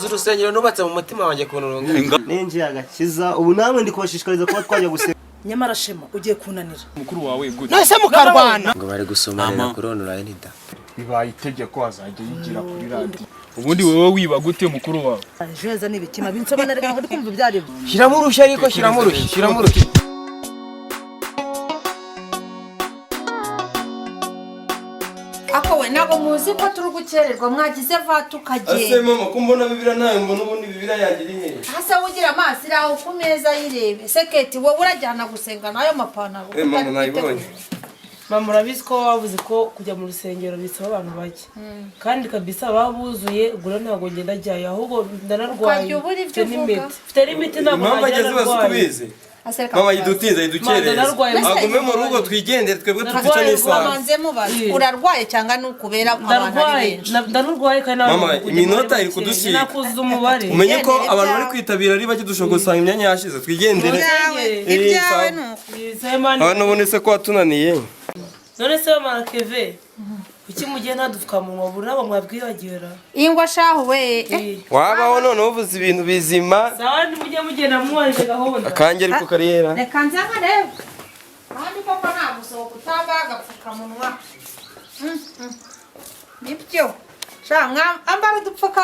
Urusengero nubatse mu mutima wanjye kunoronga nenje agakiza ubu namwe ndi kubashishikariza kuba twajya gusenga. Nyamara Shema ugiye kunanira mukuru wawe gute nose mukarwana ngo bari gusomanira kuri online nida bibaye itegeko azajya yigira kuri radio ubundi wewe wiba gute mukuru wawe Jeza nibikima binsobanurira ngo ndikumva ibyari shiramo urushyi ariko shiramo urushyi ako we nabo muzi ko turi gukererwa mwagize vatu kagenda ase mama kumbona bibira nayo mbona ubundi bibira yangira inyenyeri hasa ugira amazi raho ku meza yirebe seketi wowe urajyana gusenga nayo mapantaro mama nayibonye mama urabizi ko wavuze ko kujya mu rusengero bisaba abantu bake kandi kabisa babuzuye gura ntabwo ngenda ajyayo ahubwo ndanarwaye mfite n'imiti ntabwo mama ageze basukubize mama yidutinze yidukereze agume mu rugo twigendere twebwe tutica n'isaha urarwaye cyangwa nukubera abantu ari benshi ndarwaye kandi mama iminota iri kudushika nakuzuza umubare umenye ko abantu bari kwitabira ari bake dushobora gusanga imyanya yashize twigendere ibyawe abantu ubonetse ko watunaniye none se mama Keve kuki mugiye ntadupfukamunwa buri nabo mwabwiyagera ingwa shaho we wabaho none uvuze ibintu bizima sawa nimujye mugenda muwarije gahunda akange ariko kariyera reka nzanga rero kandi koko namusohoka utabaga pfukamunwa nibyo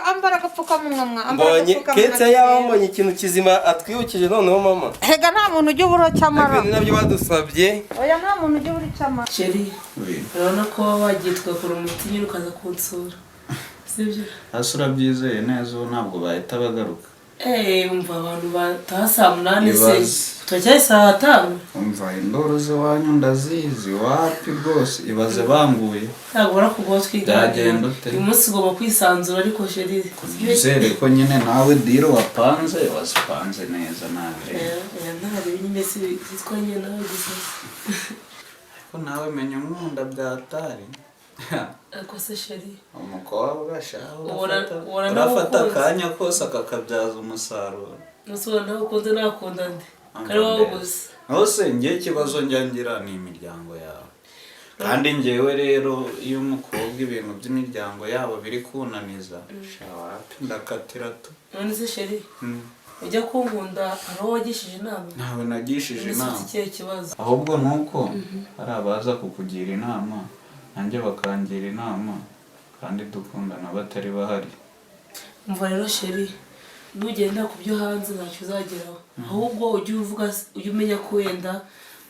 ambara agapfukamunwa mbonye ketse yaho mbonye ikintu kizima atwibukije noneho mama hega nta muntu ujya ubura cyamara ibintu nabyo badusabye oya nta muntu ujya ubura cyamara Sheri urabona ko wagiye tugakora umuti nyine ukaza kunsura sibyo hasi urabyizeye neza ubu ntabwo bahita bagaruka umva abantu bataha saa 8 se turacyari saa 5 umva indoro z'iwanyu ndazizi wapi rwose ibaze banguye ntabwo barakugwa twigana byagenda ute uyu munsi ugomba kwisanzura ariko Sheri bizere ko nyine nawe diro wapanze wazipanze neza nawe ntabwo nyine zitwa nyine nawe gusa ko nawe menya umwunda byatari ariko se Sheri umukobwa shaho urafata akanya kose akakabyaza umusaruro nusubira nawe ukunze nakunda nde kari wowe gusa hose njye ikibazo njyangira ni imiryango yawe kandi njyewe rero iyo umukobwa ibintu by'imiryango yabo biri kunaniza shawapi ndakatira tu none se Sheri ujya kunkunda aho wagishije inama ntawe nagishije inama kibazo ahubwo nuko hari abaza kukugira inama nanjye bakangira inama kandi dukundana batari bahari umva rero Sheri nugenda ku byo hanze ntacyo uzageraho ahubwo ujye umenya ko wenda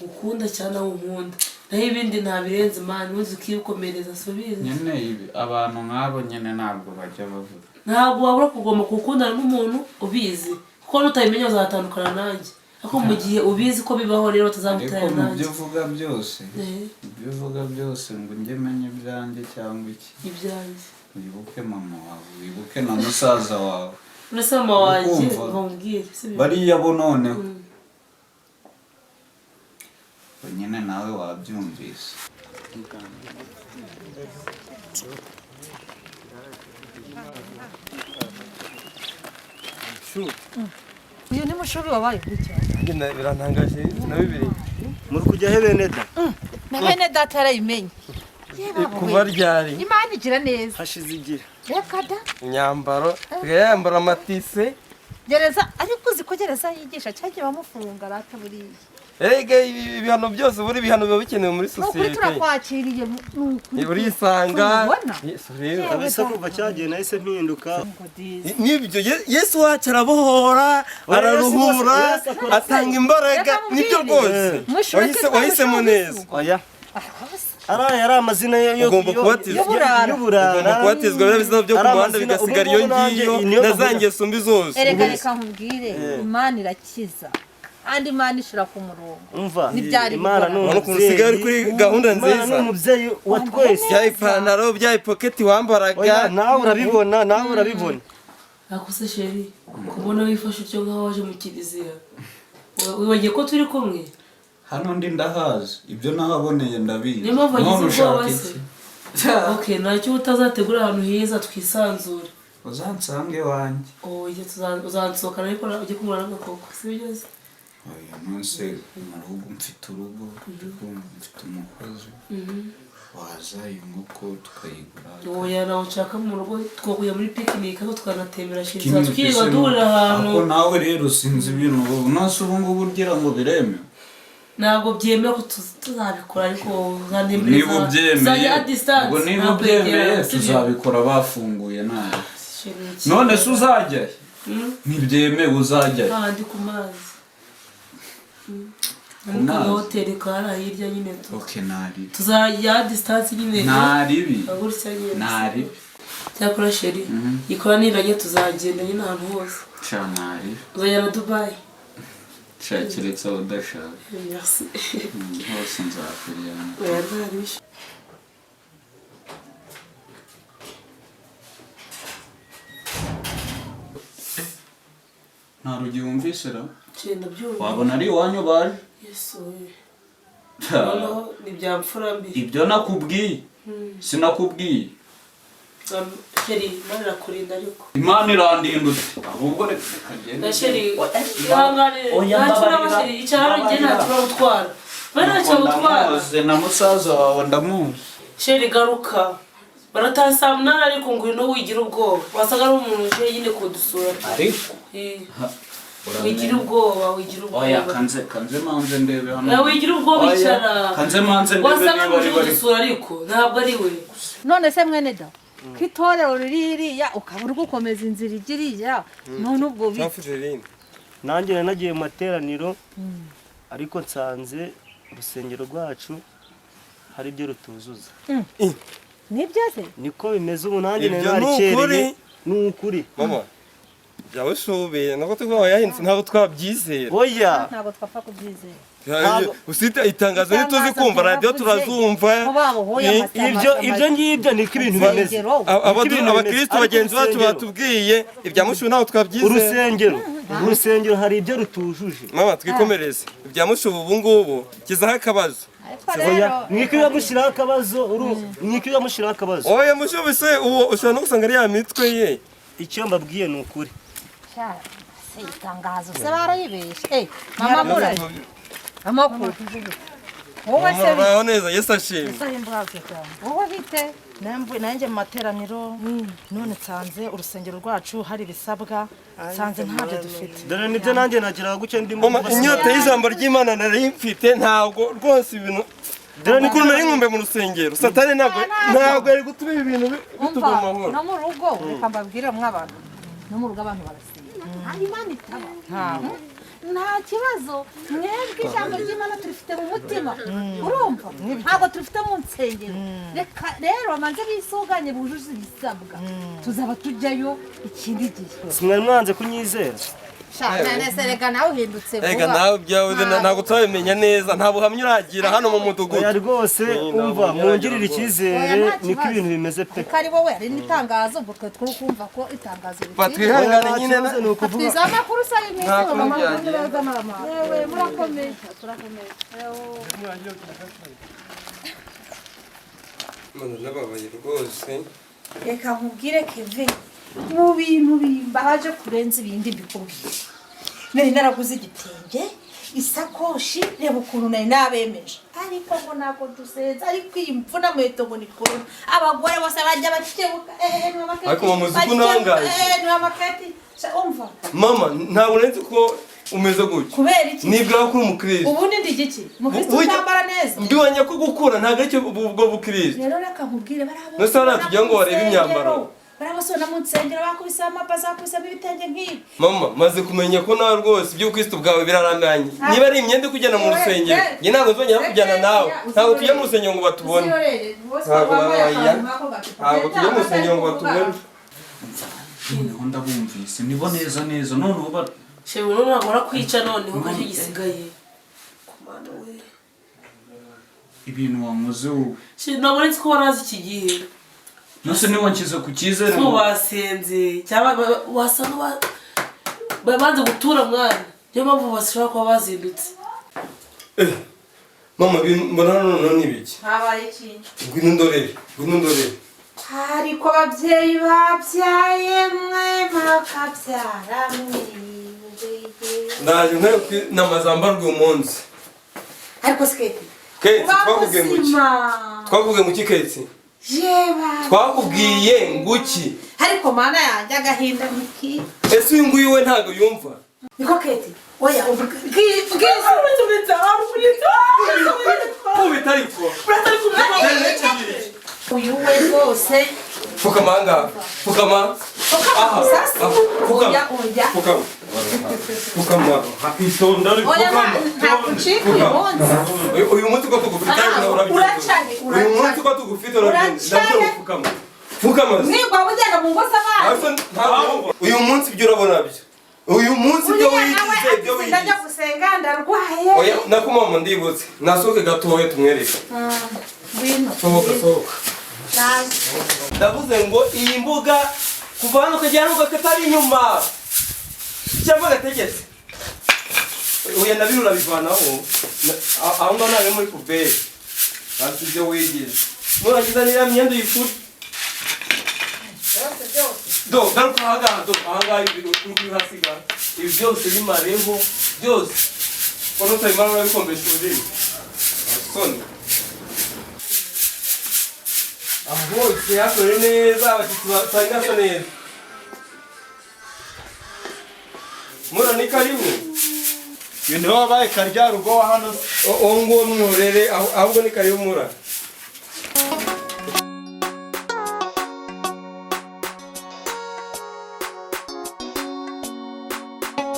gukunda cyane aho unkunda naho ibindi ntabirenze mani uzi ukikomereza subiza nyine ibi abantu nk'abo nyine ntabwo bajya bavuga ntabwo wabura kugomba gukundana n'umuntu ubizi kuko nutabimenya uzatandukana nanjye ariko mu gihe ubizi ko bibaho rero utazamutera nanjye ibyo uvuga byose ngo njye menye ibyanjye cyangwa iki ibyanjye wibuke mama wawe wibuke na musaza wawe uretse mama wanjye bamubwire bariya bo noneho nyine nawe wabyumvise iyo ni mushuri wabaye gutya ngenda birantangaje na bibiri Muri kujya he bene da na bene data yarayimenye kuva ryari Imana igira neza hashize igira reka da imyambaro yambara amatise gereza ariko uzi ko gereza yigisha cyagiye bamufunga rata buriya erega ibihano byose buri bihano biba bikenewe muri sosiyete turakwakiriye urisanga abisa kuva cyagiye nahise mpinduka nibyo Yesu wacu arabohora araruhura atanga imbaraga nibyo rwose wahisemo neza oya ari amazina yo ugomba kubatizwa ugomba kubatizwa biriya bizina byo ku muhanda bigasigara iyo ngiyo nazangeso mbi zose reka nkubwire Imana irakiza kandi Imana ishira ku murongo umva Imana n'ukuntu usigaye uri kuri gahunda nziza n'umubyeyi wa twese bya ipantaro bya ipoketi wambaraga nawe urabibona akose Sheri kubona wifashe utyo nkaho waje mu kiliziya wibagiye ko turi kumwe hano ndi ndahazi ibyo nahaboneye ndabizi niyo mpamvu wagize ubwoba se ntacyo utazategura ahantu heza twisanzure uzansange wanjye uzansohokana ariko ujye kumura n'agakoko si byo se oya nonse mu rugo mfite urugo mfite umukozi waza inkoko tukayigura. oya nawe nshaka mu rugo twakuye muri picnic aho twanatembera shiriza twiga duhurira ahantu. Ako nawe rero sinzi ibintu ubu nase ubu ngubu ugira ngo biremewe. Ntabwo byemeye ko tuzabikora ariko niba ubyemeye ubwo niba ubyemeye tuzabikora bafunguye nawe. None se uzajya ntibyemeye uzajya ndi ku mazi mu hoteli kara hirya nyine tuzajya distance nyine naribi cyakora sheri ikora niranye tuzagenda nyine ahantu hose cyane uzajya na Dubai keretse aho udashaka. Merci. Hose nzakujyana. Oya ntarishe. Nta rugi wumvise ra? Cyenda byumva. Wabona ari iwanyu baje? Yesu. Noneho ni bya mfura mbi. Ibyo nakubwiye. Sinakubwiye. Sheri Imana irakurinda ariko. Imana irandindutse. Ahubwo reka kagende. Sheri ihangane. Ntacyo Sheri icyaro njye ntacyo gutwara. Bana cyo gutwara. Na musaza wawe ndamuzi. Sheri garuka. Barataha saa munani ariko ngwino wigira ubwoba. Wasaga ari umuntu uje nyine kudusura. Ariko wigira ubwoba. Oya kanze manze ndebe hano. Wigira ubwoba icara. Kanze manze ndebe wasaga uje kudusura ariko ntabwo ari we. None se mwene da kitorero ririya ukabura gukomeza inzira igiriya none ubwo nanjye nagiye mu materaniro ariko nsanze urusengero rwacu hari ibyo rutuzuza. Nibyo se niko bimeze ubu nanjye nari n'ukuri mama yawe shobeye nako tuvuga yahindutse ntabwo twabyizera. Oya ntabwo twapfa kubyizera. Usita itangazo nituzi kumva radio turazumva. Ibyo ngibyo niko ibintu bimeze. Abakristo bagenzi bacu batubwiye ibya mushu ntabwo twabyizera. Urusengero hari ibyo rutujuje. Mama twikomereze ibya mushu ubu ngubu kizaho akabazo. Mwikwiye gushiraho akabazo mwikwiye mushiraho akabazo. Oya mushu bise uwo ushobora no gusanga ari ya mitwe ye. Icyo mbabwiye ni ukuri. Se itangazo se barayibeshe. Mama muraje. Amakuru. Wowe se baraho neza Yesu ashimwe. wowe bite nanjye mu materaniro none nsanze urusengero rwacu hari bisabwa nsanze ntabyo dufite. Dore nibyo nanjye nagira gucyo ndimo. Mama inyota y'ijambo ry'Imana nari mfite ntabwo rwose ibintu. Dore niko nari nkumbe mu rusengero. Satani ntabwo ari gutuma ibintu bitugoma amahoro. No mu rugo reka mbabwire mw'abantu. No mu rugo abantu barasenga. Hari Imana itaba. Nta kibazo mwebwe ijambo ry'Imana turifite mu mutima urumva ntabwo turifite mu nsengero reka rero manze bisuganye bujuje ibisabwa tuzaba tujyayo ikindi gihe. Simwari mwanze kunyizera. None se reka nawe uhindutse vuba. Reka nawe byawe ntabwo turabimenya neza nta buhamya uragira hano mu mudugudu. Oya rwose umva mungirira icyizere niko ibintu bimeze pe. Kari wowe ari n'itangazo ngo twe twumva ko itangazo riri. Batwihangane nyine ni ukuvuga. Twizama kuri sa iminsi mama neza mama. Yewe murakomeye. Turakomeye. Mano nababaye rwose. Reka nkubwire Kevin mu bintu bimbaje kurenza ibindi bikubwiye. Nari naraguze igitenge isakoshi reba ukuntu nari nabemeje ariko ngo nako duseza ariko iyi mfuna mweto ngo nikora abagore bose bajya bakebuka ni amaketi ariko muzuku nangaje ni amaketi umva mama ntabwo nzi ko umeze gutyo kubera iki nibwira ko umukristo ubu ndi giki mukristo tambara neza mbiwanya ko gukura ntago cyo ubwo bukristo rero reka nkubwire barabo no sara tujya ngo barebe imyambaro barabasona mu nsengero bakubise amapaza bakubise ibitenge nk'ibi mama maze kumenya ko nawe rwose iby'ubukristo bwawe biraranganye niba ari imyenda kujyana mu rusengero njye ntabwo nzongera kujyana nawe ntabwo tujya mu rusengero ngo batubone ntabwo tujya mu rusengero ngo batubone noneho ndabumvise nibo neza noneho shewe none nagora kwica noneho kacyo gisigaye kumana we ibintu wamuze wowe nabonetse ko warazi iki gihe nose niba nkize ku cyizere ko basenze cyangwa wasanga babanze gutura mwana niyo mpamvu bashobora kuba bazindutse mama mbona none nibiki habaye iki ngwino ndorere ariko ababyeyi babyaye mwe makabyara ndaje nkwe namazambarwe umunsi ariko skate twakubwiye muki twakubwiye ngo ukiketse yeba twakubwiye ngo uki ariko mana yanjye agahinda niki ese uyu nguyu we ntabwo yumva niko keti oya bwiza kubita ariko uyu we rwose pfukama ahangaha pfukama aha oya pfukama pfukama itonda ari oya pfukama ntabwo ucika uyu munsi uyu munsi ko tugufite uracanye uyu munsi ko tugufite uracanye pfukama pfukama nigwa ugenda mu ngo z'abandi uyu munsi ibyo urabona byo uyu munsi ibyo wigize ibyo wigize ndajya gusenga ndarwaye oya nakumama ndibutse nasohoke gatoya tumwereke ngwino sohoka ndavuze ngo iyi mbuga kuva hano ukagera n'ubwo katari inyuma cyangwa gategetse oya nabino urabivanaho aho ngaho ntabwo muri puberi hasi ibyo wigize nurangiza n'iriya myenda uyifure do garuka ahangaha do ahangaha ibintu uri kubihasiga ibi byose bimareho byose ubona utabimara urabikombesha ururimi soni aho hose hakore neza abashyitsi basanga hasa neza mura ni karimwe ibintu wabaye karya rugo wa hano uwo nguwo mwurere ahubwo ni karibu mura